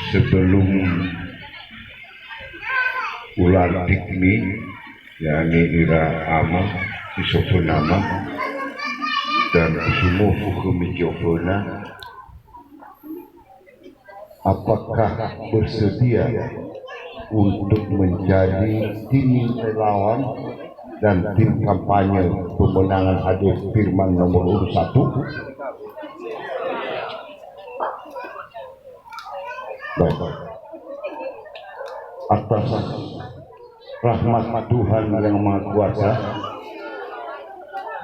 Sebelum ular dikmi yakni ira ama isofonama dan semua hukum jofona, apakah bersedia untuk menjadi tim relawan dan tim kampanye pemenangan Hadir Firman nomor urut 1? Baik. Atas rahmat Tuhan yang Maha Kuasa,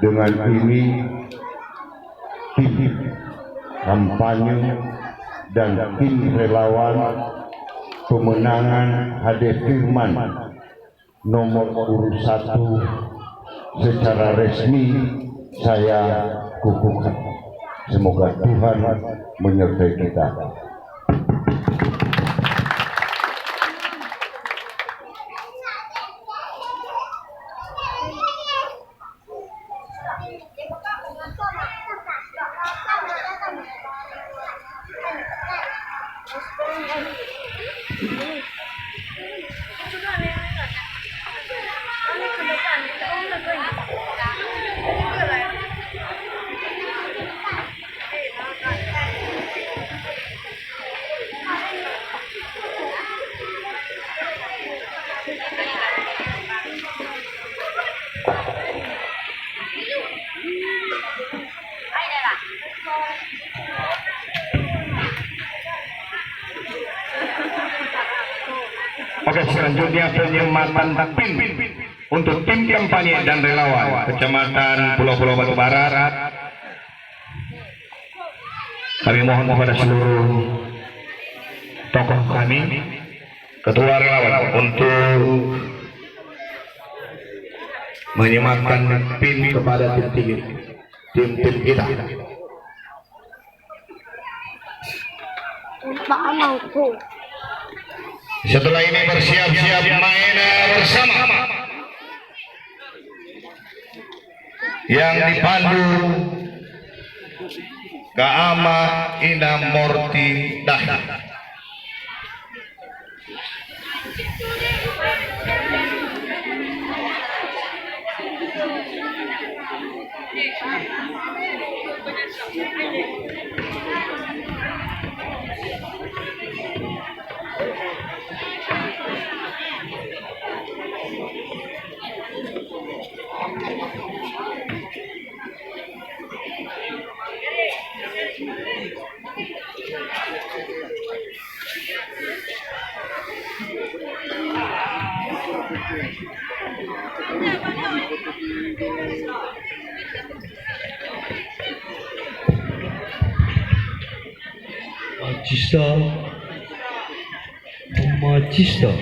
dengan ini tim kampanye dan tim relawan pemenangan Hadir Firman nomor urut 1 secara resmi saya kukuhkan. Semoga Tuhan menyertai kita. Oke, selanjutnya penyematan pin untuk tim kampanye dan relawan Kecamatan Pulau Batu Barat. Kami mohon kepada seluruh tokoh kami, ketua relawan, untuk menyematkan pin kepada tim kita. Setelah ini bersiap-siap main bersama yang dipandu Kaama Ina Morti Dahi. Magista.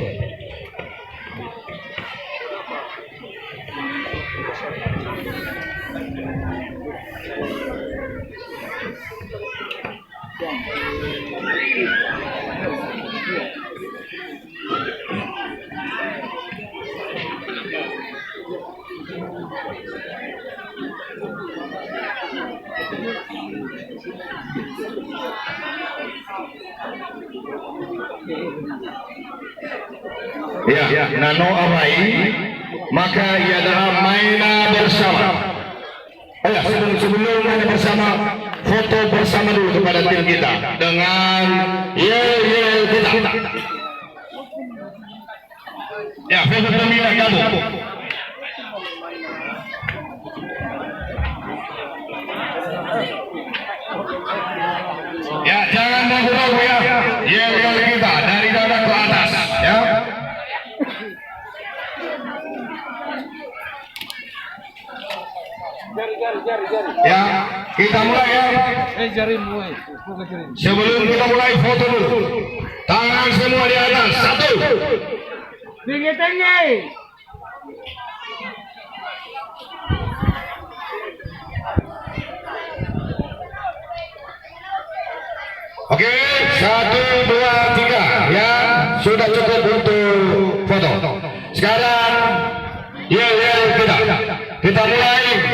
Ya, nano awai, maka ia adalah maina bersama. Ayo, sebelum main bersama, foto bersama dulu kepada tim kita dengan yel kita. Ya, foto pembina kamu. Ya, kita mulai ya. Sebelum kita mulai foto dulu. Tangan semua di atas. Satu. Tinggi-tinggi. Oke, 1, 2, 3. Ya, sudah cukup untuk foto. Sekarang, ya kita mulai.